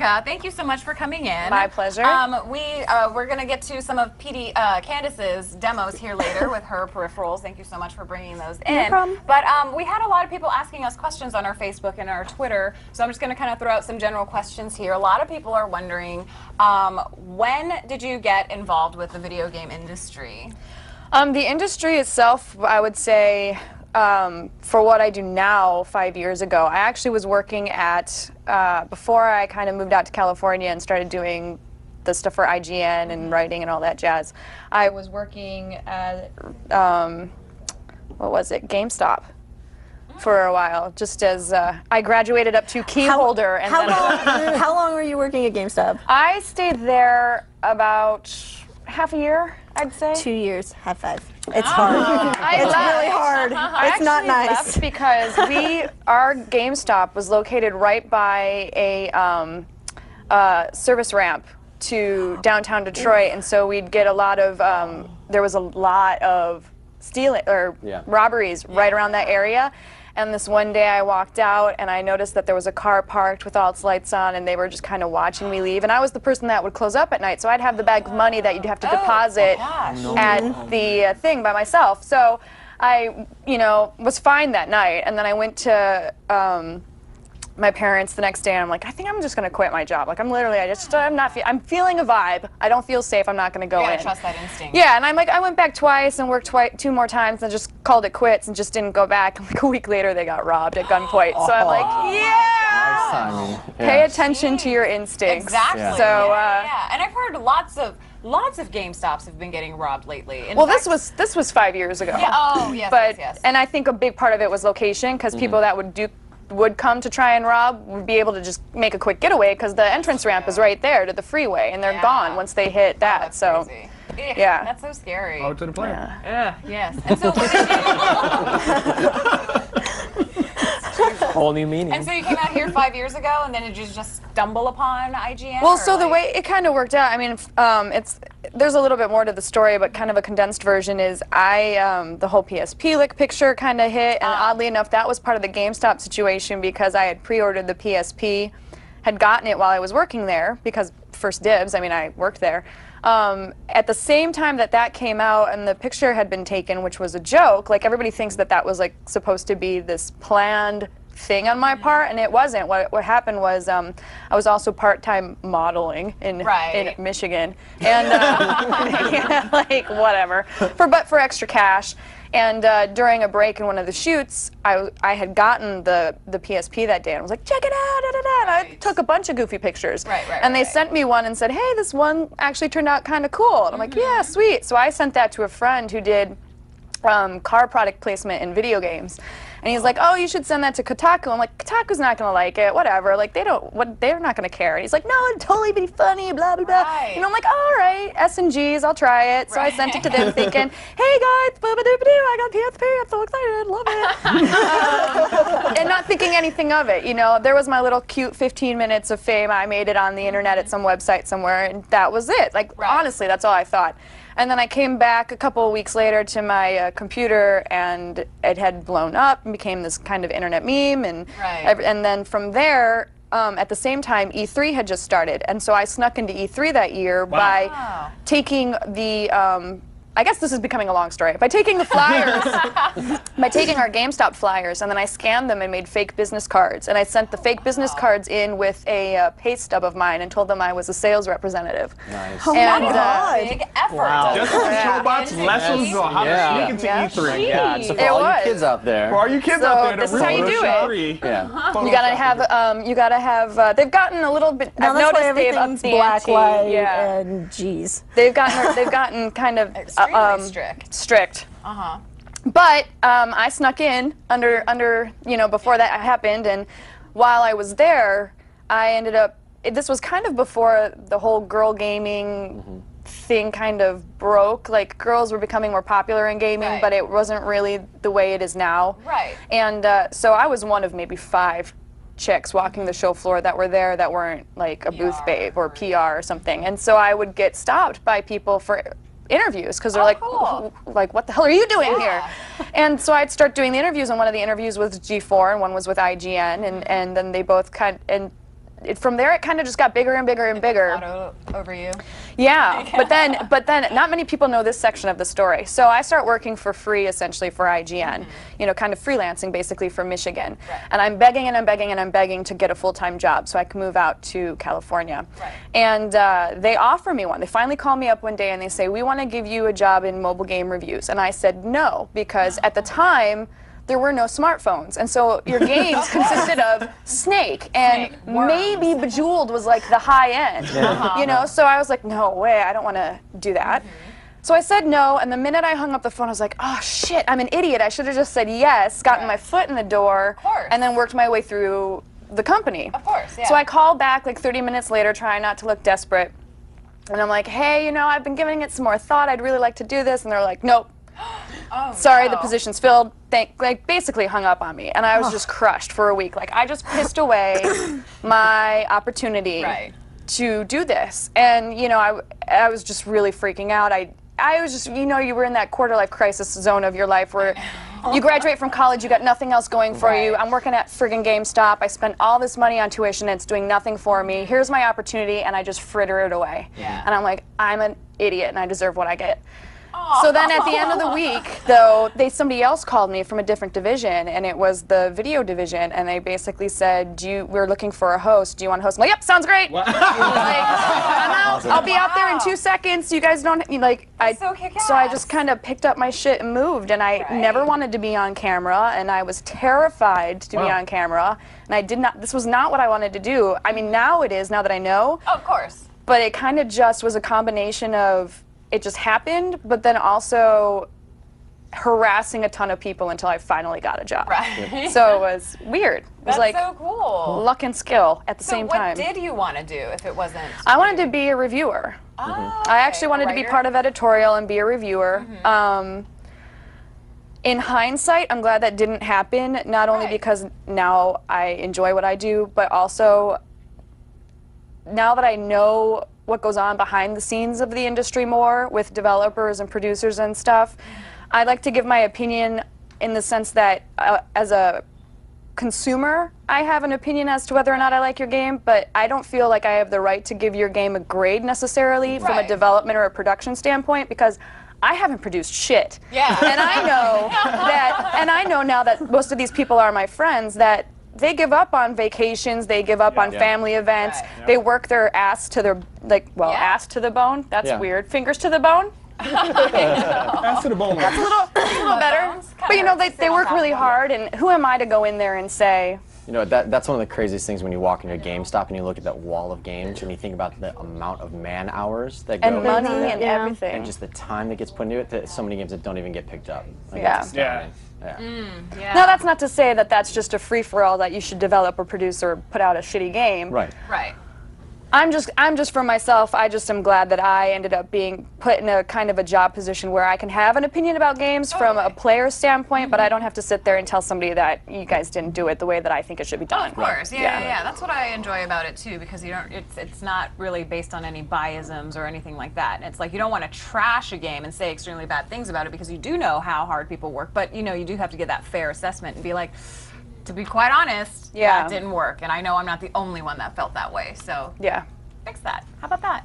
Jessica, thank you so much for coming in. My pleasure. We're going to get to some of Candace's demos here later with her peripherals. Thank you so much for bringing those in. No problem. But we had a lot of people asking us questions on our Facebook and our Twitter, so I'm just going to kind of throw out some general questions here. A lot of people are wondering, when did you get involved with the video game industry? The industry itself, I would say, for what I do now, 5 years ago, I actually was working at, before I kind of moved out to California and started doing the stuff for IGN and writing and all that jazz, I was working at, what was it, GameStop for a while, just as I graduated up to key holder. And How long were you working at GameStop? I stayed there about half a year, I'd say. 2 years. High five. It's hard. It's really hard. It's not nice. Left because our GameStop was located right by a service ramp to downtown Detroit, and so we'd get a lot of. There was a lot of stealing or robberies right around that area. And this one day I walked out and I noticed that there was a car parked with all its lights on and they were just kind of watching me leave. And I was the person that would close up at night, so I'd have the bag of money that you'd have to deposit at the thing by myself. So I, was fine that night. And then I went to my parents the next day and I'm like, I think I'm just going to quit my job. Like I'm I'm feeling a vibe. I don't feel safe. I'm not going to go in. You gotta trust that instinct. Yeah, and I'm like, I went back twice and worked 2 more times and just called it quits and just didn't go back. And like a week later, they got robbed at gunpoint. So I'm like, Nice timing. pay attention to your instincts. Exactly. So, and I've heard lots of GameStops have been getting robbed lately. In well, fact, this was 5 years ago. Yeah, oh, yes, but, yes. And I think a big part of it was location, because people that would come to try and rob would be able to just make a quick getaway because the entrance ramp is right there to the freeway and they're gone once they hit that. That's so crazy. Yeah. That's so scary. Oh, to the plan. Yes. And so what did you Whole new meaning. And so you came out here 5 years ago, and then did you just stumble upon IGN? Well, so the way it kind of worked out, I mean, there's a little bit more to the story, but kind of a condensed version is the whole PSP lick picture kind of hit, and oddly enough, that was part of the GameStop situation because I had pre-ordered the PSP, had gotten it while I was working there because first dibs. I mean, I worked there. At the same time that came out and the picture had been taken, which was a joke, like everybody thinks that was like supposed to be this planned thing on my part, and it wasn't. What happened was I was also part-time modeling in Michigan, and like whatever, for extra cash. And during a break in one of the shoots, I had gotten the PSP that day, and I was like, check it out, da, da, da. And I took a bunch of goofy pictures. And they sent me one and said, hey, this one actually turned out kind of cool. And I'm like, yeah, sweet. So I sent that to a friend who did car product placement in video games. And he's like, oh, you should send that to Kotaku. I'm like, Kotaku's not going to like it, whatever. Like, they're not going to care. And he's like, no, it'd totally be funny, blah, blah, blah. And I'm like, all right, S&Gs, I'll try it. So I sent it to them thinking, hey, guys, I got PSP, I'm so excited, love it. And not thinking anything of it, There was my little cute 15 minutes of fame. I made it on the internet at some website somewhere, and that was it. Like, honestly, that's all I thought. And then I came back a couple of weeks later to my computer, and it had blown up and became this kind of internet meme. And then from there, at the same time, E3 had just started. And so I snuck into E3 that year by taking the I guess this is becoming a long story. By taking the flyers, by taking our GameStop flyers, and then I scanned them and made fake business cards. And I sent the fake business cards in with a pay stub of mine and told them I was a sales representative. Nice. Oh and, my God. Big effort. Wow. Just for Chobot's lessons on how to sneak into E3. Yeah, so for all you kids out there. For all you kids out there, this is how you do it. You gotta have. They've gotten a little bit. Now I've that's why noticed they've everything's upped the black, ante. white, Yeah. and G's. They've gotten kind of Extremely strict. But I snuck in under before that happened, and while I was there, I ended up. This was kind of before the whole girl gaming thing kind of broke. Like, girls were becoming more popular in gaming, but it wasn't really the way it is now. And so I was one of maybe 5 chicks walking the show floor that were there that weren't like a booth babe or PR or something. And so I would get stopped by people for interviews because they're like, what the hell are you doing here? And so I'd start doing the interviews, and one of the interviews was G4 and one was with IGN, and then they both from there it kind of just got bigger and bigger and bigger. Over you. Yeah, but then not many people know this section of the story. So I start working for free essentially for IGN, you know, kind of freelancing basically from Michigan. Right. And I'm begging and I'm begging and I'm begging to get a full-time job so I can move out to California. Right. And they offer me one. They finally call me up one day and they say, we want to give you a job in mobile game reviews. And I said no, because at the time, there were no smartphones, and so your games consisted of Snake and maybe Bejeweled was like the high end, you know. So I was like, no way, I don't want to do that. So I said no, and the minute I hung up the phone, I was like, oh shit, I'm an idiot. I should have just said yes, gotten my foot in the door, and then worked my way through the company. Of course, yeah. So I called back like 30 minutes later, trying not to look desperate, and I'm like, hey, you know, I've been giving it some more thought. I'd really like to do this, and they're like, nope. Oh, sorry, no. the position's filled. Like basically hung up on me, and I was just crushed for a week. Like I just pissed away my opportunity to do this, and you know, I was just really freaking out. I was just, you know, you were in that quarter-life crisis zone of your life where you graduate from college, you got nothing else going for you. I'm working at friggin' GameStop. I spent all this money on tuition, and it's doing nothing for me. Here's my opportunity, and I just fritter it away. And I'm like, I'm an idiot, and I deserve what I get. So then at the end of the week, though, somebody else called me from a different division, and it was the video division, and they basically said, we're looking for a host. Do you want to host? I'm like, yep, sounds great. Like, I'm out. I'll be out there in 2 seconds. You guys don't, like, so I just kind of picked up my shit and moved, and I never wanted to be on camera, and I was terrified to be on camera, and this was not what I wanted to do. I mean, now it is, now that I know. Of course. But it kind of just was a combination of, it just happened, but then also harassing a ton of people until I finally got a job. Right. So it was weird. It was like so cool. luck and skill at the same time. So what did you want to do if it wasn't? I wanted to be a reviewer. Oh, I actually wanted to be part of editorial and be a reviewer. In hindsight, I'm glad that didn't happen, not only because now I enjoy what I do, but also now that I know what goes on behind the scenes of the industry more with developers and producers and stuff, I like to give my opinion in the sense that as a consumer, I have an opinion as to whether or not I like your game, but I don't feel like I have the right to give your game a grade necessarily from a development or a production standpoint, because I haven't produced shit. Yeah. And I know that, and I know now that most of these people are my friends, that they give up on vacations, they give up on family events, they work their ass to their, ass to the bone, that's weird, fingers to the bone. Ass to the bone. That's a little better. But you know, they work really hard, and who am I to go in there and say, you know, that's one of the craziest things when you walk into a GameStop and you look at that wall of games and you think about the amount of man hours that go and money into and everything. And just the time that gets put into it, that so many games that don't even get picked up. Like, Yeah. Now that's not to say that that's just a free-for-all that you should develop or produce or put out a shitty game. Right. I'm just for myself, I just am glad that I ended up being put in a kind of a job position where I can have an opinion about games from a player standpoint, but I don't have to sit there and tell somebody that you guys didn't do it the way that I think it should be done. Of course, yeah. That's what I enjoy about it too, because you don't. It's not really based on any biasms or anything like that. It's like you don't want to trash a game and say extremely bad things about it because you do know how hard people work, but you know you do have to get that fair assessment and be like, to be quite honest, that didn't work, and I know I'm not the only one that felt that way. So fix that. How about that?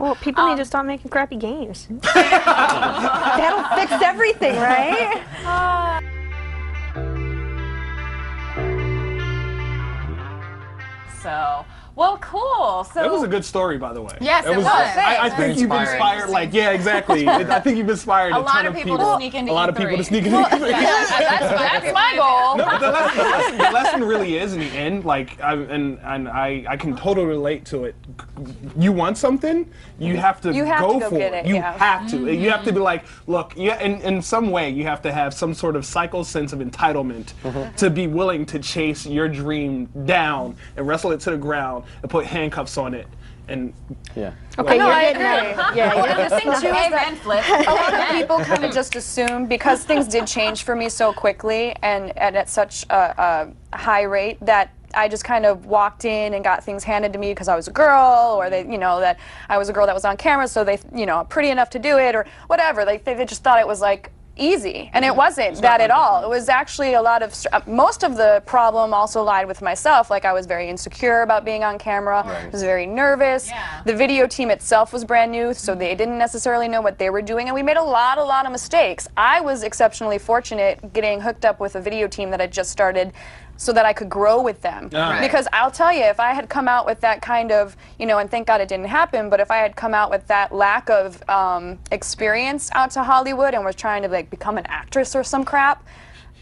Well, people need to stop making crappy games. That'll fix everything, right? Well, cool. So that was a good story, by the way. Yes, it was. I think you've inspired, exactly. I think you've inspired a ton of people. To sneak into a lot of people to sneak into E3. That's my goal. No, but the lesson really is, in the end, I can totally relate to it. You want something, you have to go for it. You have to. You have to be like, look, in some way, you have to have some sort of psycho sense of entitlement to be willing to chase your dream down and wrestle it to the ground and put handcuffs on it. And okay, I agree. The thing too is that a lot of people kind of just assume, because things did change for me so quickly and at such a high rate, that I just kind of walked in and got things handed to me because I was a girl, or that I was a girl that was on camera, so they, pretty enough to do it, or whatever. They just thought it was like easy, and it wasn't that at all. It was actually a lot of, most of the problem also lied with myself. Like, I was very insecure about being on camera. I was very nervous. The video team itself was brand new, so they didn't necessarily know what they were doing, and we made a lot of mistakes. I was exceptionally fortunate getting hooked up with a video team that had just started so that I could grow with them. Because I'll tell you, if I had come out with that kind of, you know, and thank God it didn't happen, but if I had come out with that lack of experience out to Hollywood and was trying to like become an actress or some crap,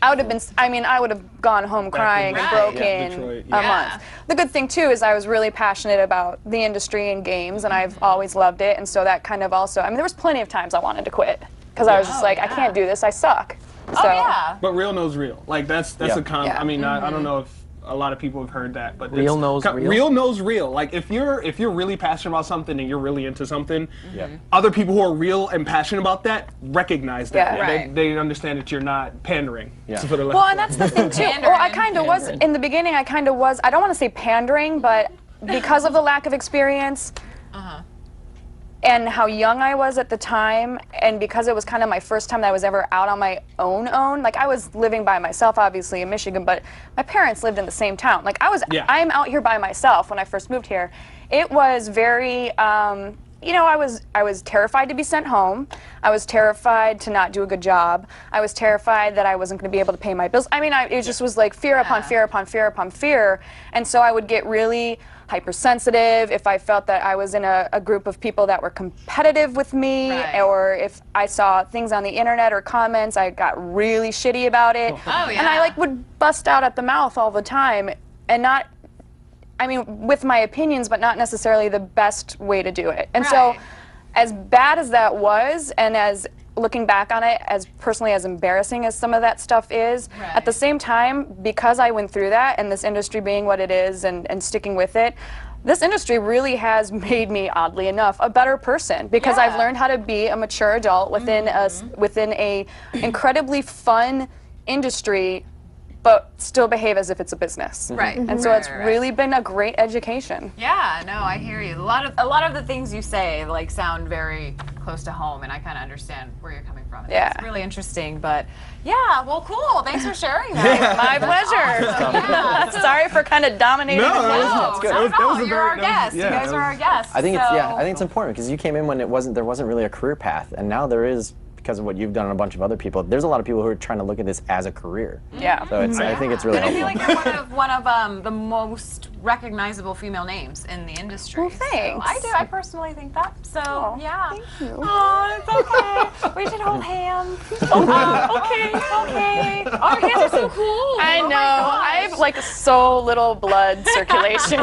I would have been, I mean, I would have gone home crying and broken a month. The good thing too is I was really passionate about the industry and games, and I've always loved it, and so that kind of also, I mean, there was plenty of times I wanted to quit because I was just like, I can't do this, I suck. So. But real knows real. Like that's a I mean, I don't know if a lot of people have heard that, but real knows real. Real knows real. Like if you're really passionate about something and you're really into something, other people who are real and passionate about that recognize that. They understand that you're not pandering. Well, and that's the thing too. Well, I kind of was in the beginning. I kind of was. I don't want to say pandering, but because of the lack of experience. And how young I was at the time, and because it was kind of my first time that I was ever out on my own, like I was living by myself, obviously in Michigan, but my parents lived in the same town. Like I'm out here by myself when I first moved here. It was very, you know, I was terrified to be sent home. I was terrified to not do a good job. I was terrified that I wasn't going to be able to pay my bills. I mean, it just was like fear upon fear upon fear upon fear, and so I would get really hypersensitive if I felt that I was in a group of people that were competitive with me, or if I saw things on the internet or comments, I got really shitty about it. And I like would bust out at the mouth all the time, and not, I mean, with my opinions, but not necessarily the best way to do it. And so, as bad as that was, and as looking back on it, as personally as embarrassing as some of that stuff is, at the same time, because I went through that, and this industry being what it is, and sticking with it, this industry really has made me, oddly enough, a better person, because I've learned how to be a mature adult within a incredibly fun industry, but still behave as if it's a business. And so it's really been a great education. Yeah, no, I hear you. A lot of the things you say like sound very close to home, and I kind of understand where you're coming from. It's really interesting, but yeah, well, cool. Thanks for sharing that. My pleasure. Sorry for kind of dominating. No, that's good. You're our guest. You guys are our guests. I think it's important because you came in when there wasn't really a career path, and now there is. Because of what you've done and a bunch of other people, there's a lot of people who are trying to look at this as a career. So I think it's really helpful. I feel like you're one of the most recognizable female names in the industry. Well, thanks. So I personally think that. So yeah. Thank you. Oh, it's okay. We should hold hands. Okay. Oh, your hands are so cool. I know. I have like so little blood circulation.